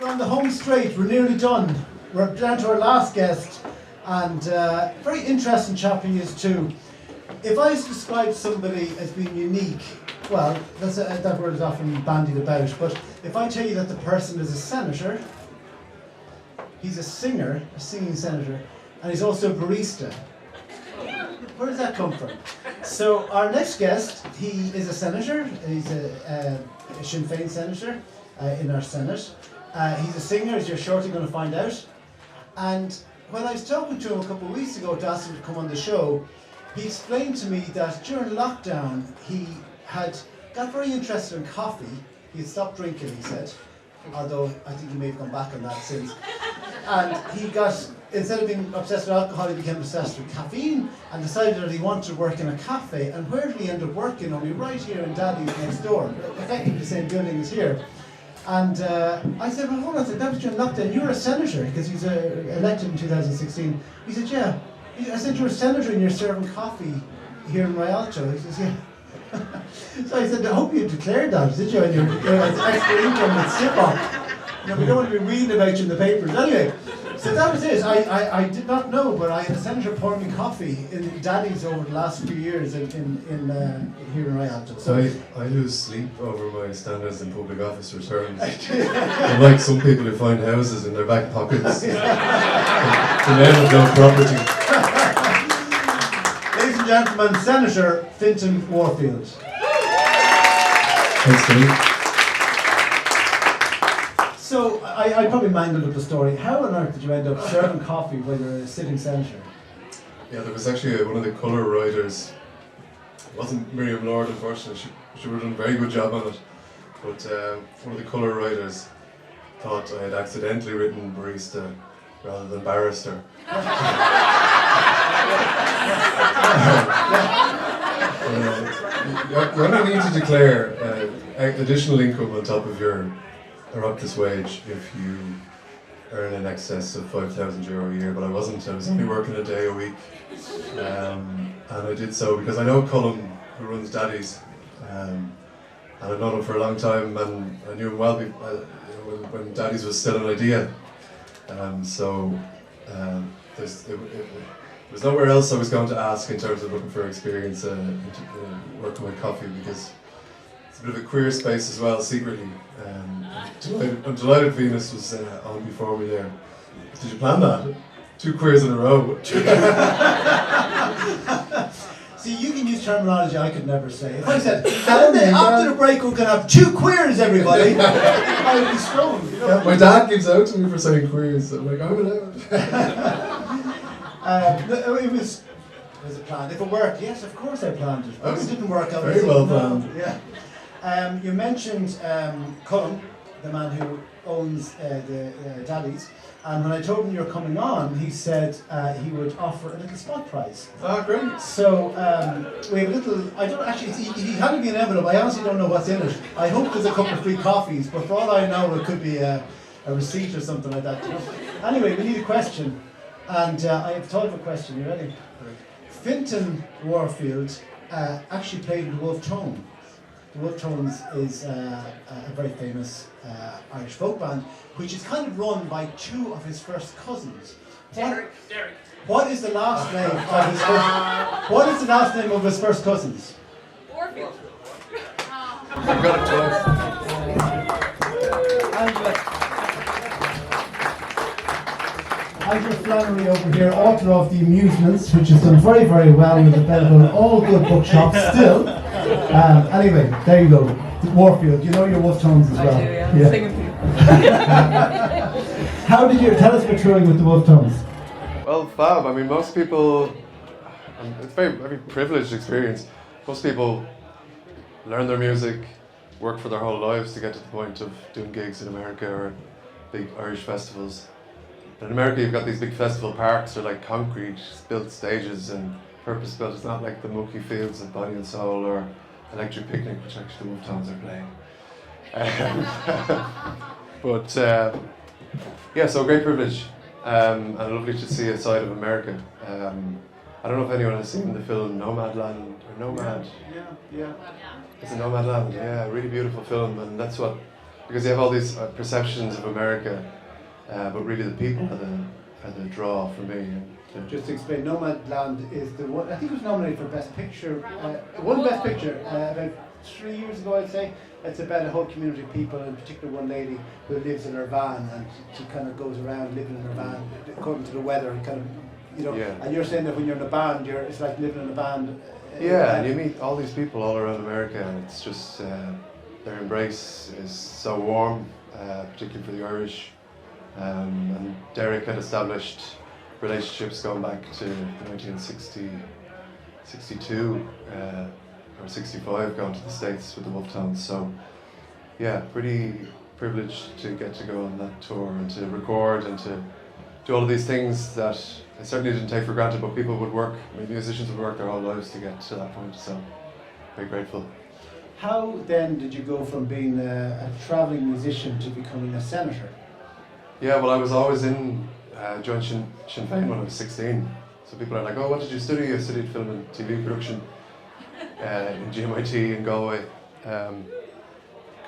We're on the home straight, we're nearly done. We're down to our last guest, and very interesting chap he is too. If I was to describe somebody as being unique, well, that word is often bandied about, but if I tell you that the person is a senator, he's a singer, a singing senator, and he's also a barista. Where does that come from? So our next guest, he is a senator, he's a Sinn Féin senator in our Senate. He's a singer, as you're shortly going to find out. And when I was talking to him a couple of weeks ago to ask him to come on the show, he explained to me that during lockdown he had got very interested in coffee. He had stopped drinking, he said, although I think he may have gone back on that since. And he got, instead of being obsessed with alcohol, he became obsessed with caffeine and decided that he wanted to work in a cafe. And where did he end up working? Only right here in Daddy's next door, effectively the same building as here. And I said, well, hold on, that was during lockdown. You're a senator, because he's elected in 2016. He said, yeah. I said, you're a senator and you're serving coffee here in Rialto. He says, yeah. So I said, I hope you declared that, did you? And your extra income with SIPOC. We don't want to be reading about you in the papers. Anyway, so that was it. I did not know, but I had a senator pour me coffee in Daddy's over the last few years here in Rialto. So I lose sleep over my standards in public office returns. Unlike some people who find houses in their back pockets. The men have no property. Ladies and gentlemen, Senator Fintan Warfield. Thanks, Steve. So, I probably mangled up the story. How on earth did you end up serving coffee while you're a sitting senator? Yeah, there was actually one of the colour writers. It wasn't Miriam Lord, unfortunately. She would have done a very good job on it. But one of the colour writers thought I had accidentally written barista rather than barrister. You only need to declare additional income on top of your Oireachtas wage if you earn in excess of €5,000 a year, but I wasn't. I was only working a day a week, and I did so because I know Colm, who runs Daddy's, and I've known him for a long time, and I knew him well when Daddy's was still an idea. There's nowhere else I was going to ask in terms of looking for experience working with coffee, because it's a bit of a queer space as well, secretly. I'm delighted Venus was on before me there. Did you plan that? 2 queers in a row. See, you can use terminology I could never say. If I said, after the break we're going to have 2 queers, everybody, I would be strong. You know? Yeah, my dad gives out to me for saying queers, so I'm like, I'm allowed. Was it planned? If it worked, yes, of course I planned it. If it didn't work, very well planned. Yeah. You mentioned Colm, the man who owns the Daddy's, and when I told him you were coming on, he said he would offer a little spot prize. Oh, great. So we have a little, I don't actually, he handed me an envelope, I honestly don't know what's in it. I hope there's a couple of free coffees, but for all I know it could be a receipt or something like that. You know? Anyway, we need a question, and I have thought of a question, you ready? Fintan Warfield actually played in the Wolfe Tones. The Wolfe Tones is a very famous Irish folk band, which is kind of run by 2 of his first cousins. Derek. What is the last name of his first? What is the last name of his first cousins? Warfield. I've got it twice. Angela Flannery over here, author of The Amusements, which has done very, very well and is available in all good bookshops still. Anyway, there you go. Warfield, you know your Wolfe Tones as well. I do, yeah. Singing for you. How did you tell us about touring with the Wolfe Tones? Well, fab. I mean, most people, it's a very privileged experience. Most people learn their music, work for their whole lives to get to the point of doing gigs in America or big Irish festivals. In America, you've got these big festival parks, they're like concrete built stages and purpose built. It's not like the mucky fields of Body and Soul or Electric Picnic, which actually the Wolfe Tones are playing. Yeah, so great privilege and lovely to see a side of America. I don't know if anyone has seen the film Nomadland or Nomad. Yeah. It's a Nomadland, yeah, really beautiful film, and that's what because you have all these perceptions of America, but really the people are the draw for me. Just to explain, Nomadland is the one, I think it was nominated for Best Picture, won Best Picture about 3 years ago, I'd say. It's about a whole community of people, in particular one lady who lives in her van, and she kind of goes around living in her van according to the weather, and kind of, you know, and you're saying that when you're in a band, it's like living in a band. Yeah, and you meet all these people all around America, and it's just, their embrace is so warm, particularly for the Irish. And Derek had established relationships going back to 1962 or 65, going to the States with the Wolfe Tones. So yeah, pretty privileged to get to go on that tour and to record and to do all of these things that I certainly didn't take for granted, but people would work, musicians would work their whole lives to get to that point, so very grateful. How then did you go from being a travelling musician to becoming a senator? Yeah, well, I was always in joined Sinn Féin when I was 16. So people are like, oh, what did you study? I studied film and TV production in GMIT in Galway. Kind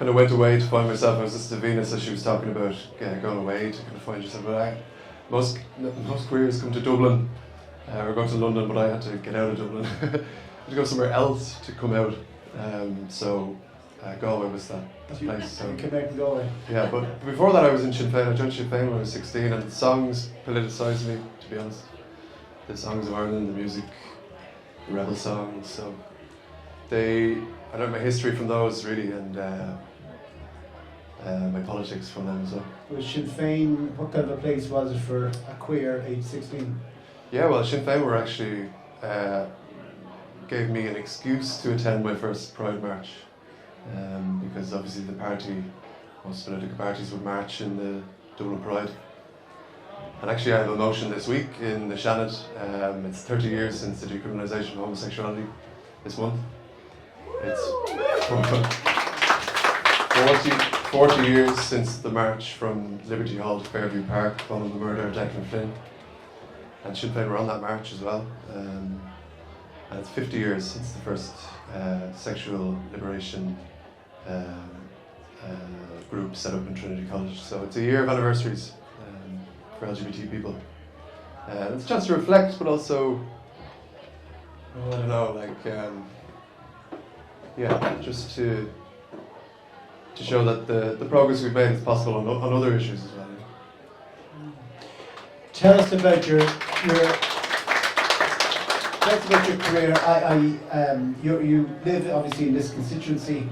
of went away to find myself. I was just to Venus, as she was talking about going away to kind of find yourself. But most careers come to Dublin or go to London, but I had to get out of Dublin. I had to go somewhere else to come out. So Galway was that place. So you came out in Galway. Yeah, but before that I was in Sinn Féin. I joined Sinn Féin when I was 16, and the songs politicised me, to be honest. The songs of Ireland, the music, the rebel songs. So I learned my history from those really, and my politics from them as well. Was Sinn Féin, what kind of a place was it for a queer age 16? Yeah, well, Sinn Féin were actually gave me an excuse to attend my first Pride March, because obviously the party, most political parties would march in the Dublin Pride. And actually I have a motion this week in the Shannon. It's 30 years since the decriminalisation of homosexuality this month. It's 40 years since the march from Liberty Hall to Fairview Park following the murder of Declan Flynn. And Sinn Féin were on that march as well. And it's 50 years since the first sexual liberation group set up in Trinity College. So it's a year of anniversaries for LGBT people. It's a chance to reflect, but also, I don't know, like, just to show that the progress we've made is possible on other issues as well. Tell us about your career. You live obviously in this constituency.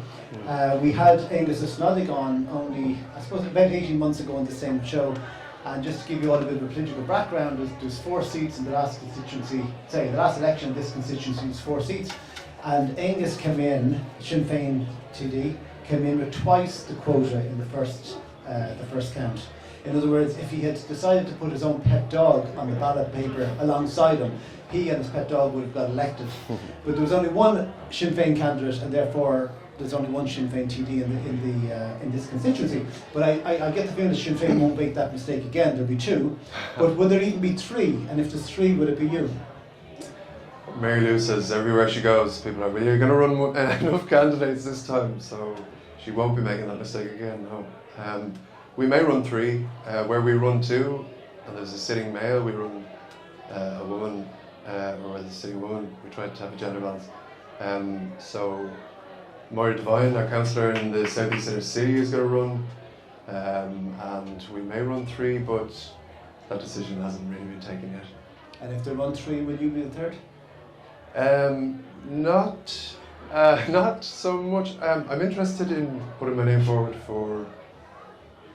We had Angus Osnodig on only, I suppose, about 18 months ago on the same show. And just to give you all a bit of a political background, there's 4 seats in the last constituency. The last election in this constituency was 4 seats. And Angus came in, Sinn Féin TD, came in with twice the quota in the first count. In other words, if he had decided to put his own pet dog on the ballot paper alongside him, he and his pet dog would have got elected. But there was only one Sinn Féin candidate, and therefore there's only one Sinn Féin TD in this constituency. But I get the feeling that Sinn Féin won't make that mistake again. There'll be 2. But would there even be 3? And if there's 3, would it be you? Mary Lou says everywhere she goes, people are, well, you're going to run enough candidates this time, so she won't be making that mistake again, no. We may run 3, where we run 2, and there's a sitting male, we run a woman, or as a sitting woman, we try to have a gender balance. So Moira Devine, our councillor in the South East Inner City, is going to run, and we may run 3, but that decision hasn't really been taken yet. And if they run 3, will you be the 3rd? Not so much. I'm interested in putting my name forward for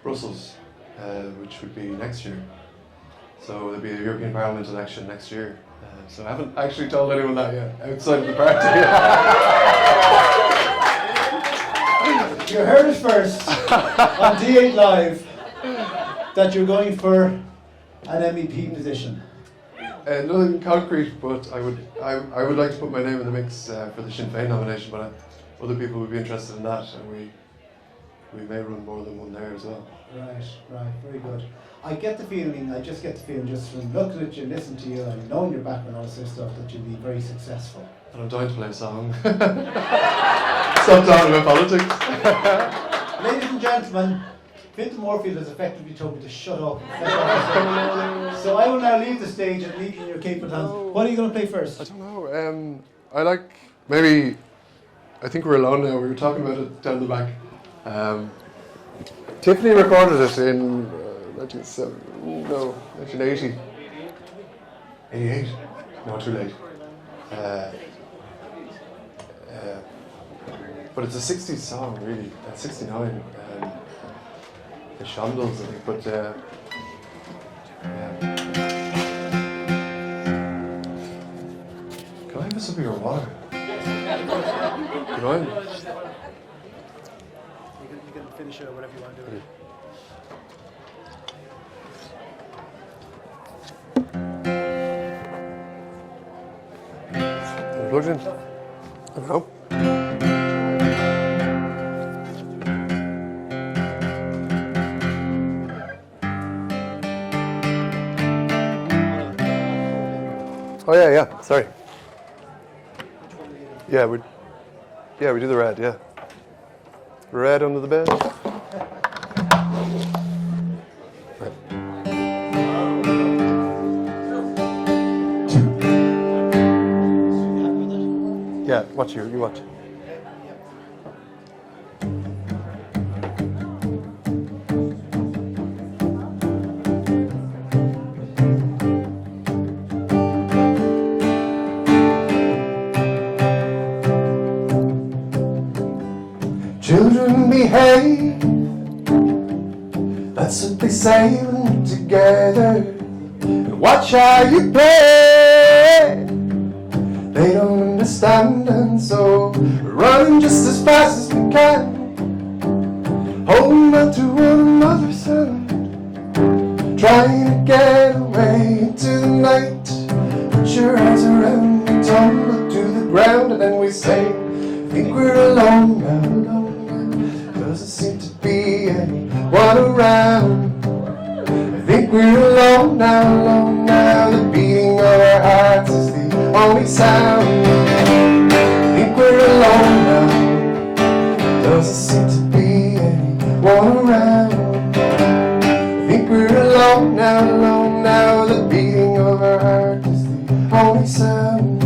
Brussels, which would be next year. So there'll be a European Parliament election next year. So I haven't actually told anyone that yet, outside of the party. You heard it first on D8 Live that you're going for an MEP position. Nothing concrete, but I would like to put my name in the mix for the Sinn Féin nomination, but other people would be interested in that, and we may run more than one there as well. Right, very good. I just get the feeling just from looking at you, listening to you, and knowing your background and all this sort of stuff, that you'll be very successful. And I'm dying to play a song. Stop talking about politics. Ladies and and gentlemen, Fintan Warfield has effectively told me to shut up. So I will now leave the stage and leave you in your capable hands. What are you going to play first? I don't know. I like maybe. I think we're alone now. We were talking about it down the back. Tiffany recorded it in 1980. 88. No, too late. But it's a 60s song, really. 69. The Shambles, I think. But yeah. Can I have a sip of your water? You mind? You can finish it or whatever you want to do. Plugged in? I don't know. Oh yeah, sorry. Yeah, we do the red, yeah. Red under the bed. Right. Yeah, watch you watch. Children behave, that's what they say when we're together. And watch how you play. They don't understand, and so we're running just as fast as we can, holding on to one another's hand, trying to get away into the night. Put your arms around me, tumble to the ground, and then we say, I think we're alone now. Doesn't seem to be anyone around. I think we're alone now. The beating of our hearts is the only sound. I think we're alone now. Doesn't seem to be anyone around. I think we're alone now. The beating of our heart is the only sound.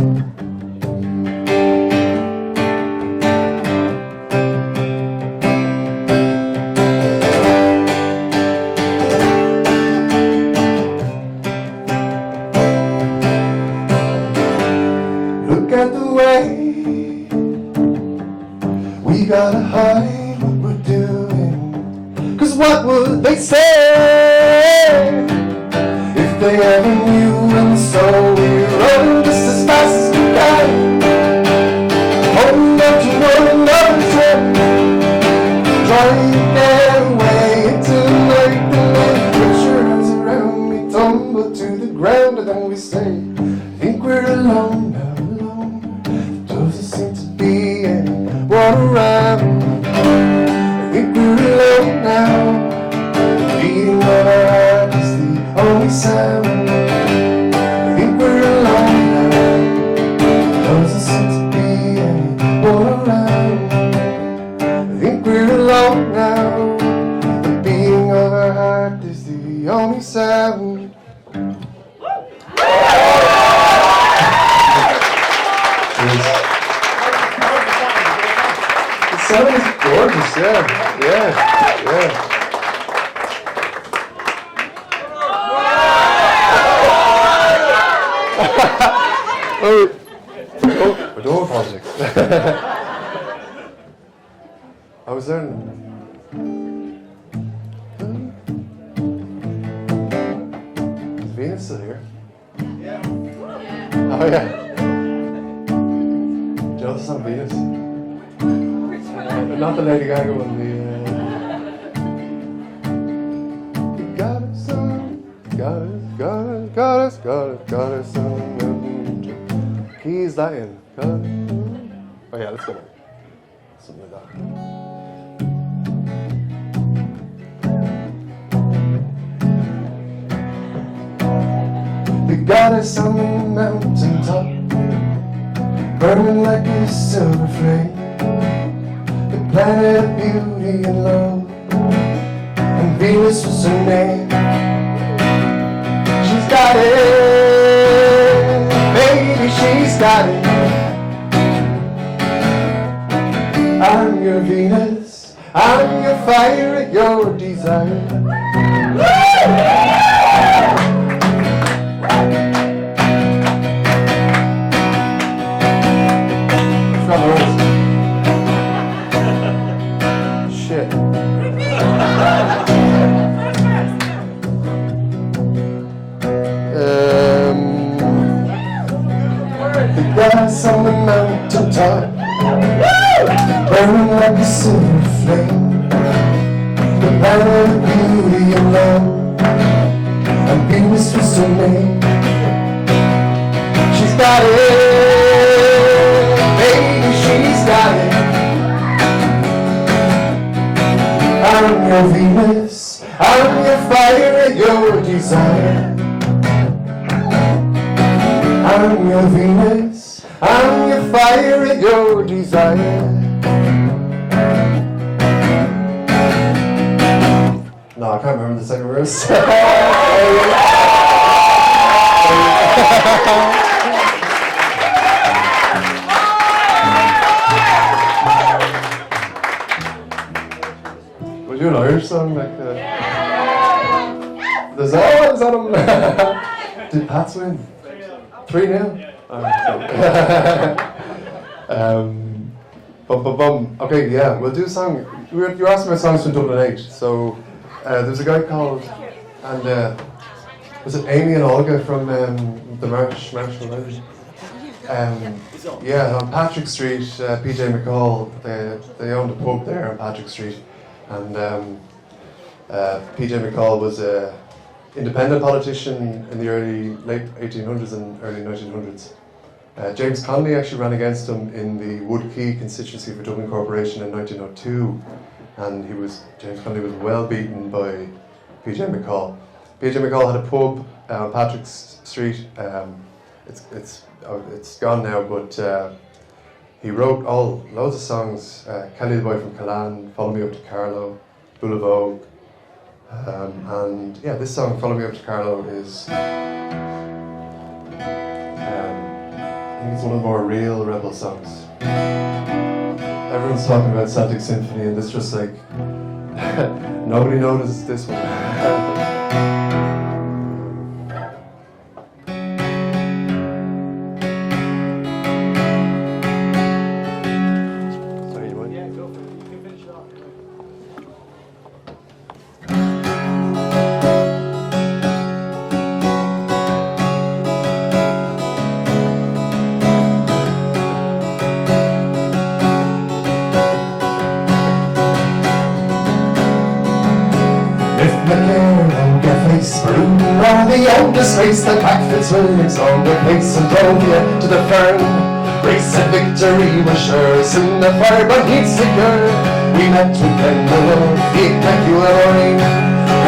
We gotta hide what we're doing, 'cause what would they say if they ever knew? And so we're running just as fast as we can, holding on to one another's hand, trying to get away into the night. And then put your arms around me, tumble to the ground, and then we say, I think we're alone now. Doesn't seem to be anyone around. I think we're alone now. The beating of our heart is the only sound. I think we're alone now. Doesn't seem to be anyone around. I think we're alone now. The beating of our heart is the only sound. That is gorgeous, yeah. We're doing politics. I was there. Is Venus still here? Yeah. Oh yeah. Do you know the song Venus? Not the Lady Gaga one, got us some keys that in. Oh yeah, let's go. Something like that. They got us on the mountain top, burning like a silver flame. The planet of beauty and love, Venus was her name. She's got it, baby, she's got it. I'm your Venus, I'm your fire, your desire. Shit. The grass on the mountain top, burning like a silver flame. The banner of beauty and love, and Venus was her name. She's got it, baby, she's got it. I'm your Venus, I'm your fire, your desire. I'm your Venus, I'm your fire, your desire. No, I can't remember the second verse. Was you an Irish song like that? There's always on them. Did Pats win? 3-0? Okay, yeah, we'll do a song. You're asking about songs from Dublin 8. So there's a guy called, and was it Amy and Olga from the Marshall Island? Yeah, on Patrick Street, PJ McCall, they owned a pub there on Patrick Street. And PJ McCall was a independent politician in the late 1800s and early 1900s. James Connolly actually ran against him in the Wood Quay constituency for Dublin Corporation in 1902, and James Connolly was well beaten by PJ McCall. PJ McCall had a pub on Patrick Street. It's gone now, but he wrote loads of songs. Kelly the Boy from Callan, Follow Me Up to Carlow, Bull of Vogue. And yeah, this song, Follow Me Up to Carlow, is I think it's one of the more real rebel songs. Everyone's talking about Celtic Symphony, and this just like nobody notices this one. The oldest race that Mac Fitzwilliam's on the pace and drove you to the fern. Race and victory was sure, soon the firebird he'd secure. We met with Glendalough, feet like you and Maureen.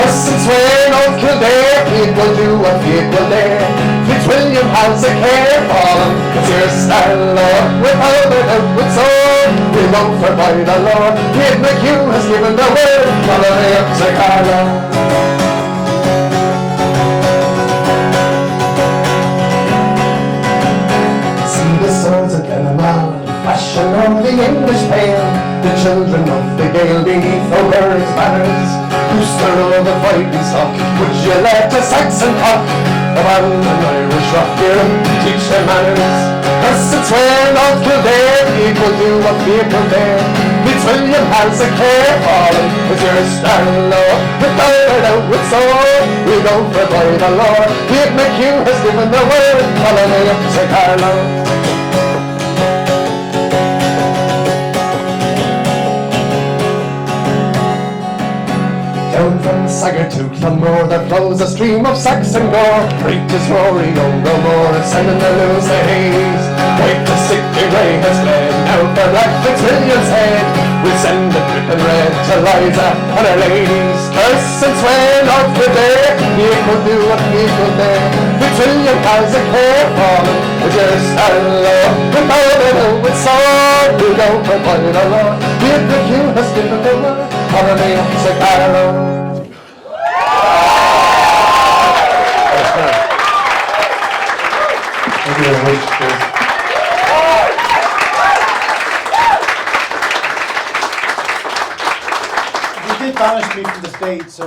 Since when old Kildare, people do what people dare. Fitzwilliam has a care for them, it's your style, Lord. Without a doubt, with sword, we go for by the Lord. Kid McHugh has given the word, follow me up to Carlow. The swords of Kilmainham, fashion of the English pale, the children of the Gael beneath O'Gorry's banners, who stir all the fighting stock. Would you let a Saxon talk about an Irish rock here and teach their manners? Cause it's when old Kildare, people do what people dare. Fitzwilliam has a care for them, it's your style, Lord. Without a doubt, with sword, we go for by the Lord. Kid McHugh has given the word, follow me up to Carlow. Down from Sagart to Clonmore there flows a stream of Saxon gore. Great is roaring over more, sending the loose the haze. White the sickly grey has fled, now for Black Fitzwilliam's head. We send the dripping red to Liza and her ladies. Curse and swear not for there, people do what people dare. Fitzwilliam has a care for them, with your style, without a hill with sword, we go for by the Lord. Kid McHugh has given the word, follow me up to Carlow. very much. Cheers. You did banish me from the stage, so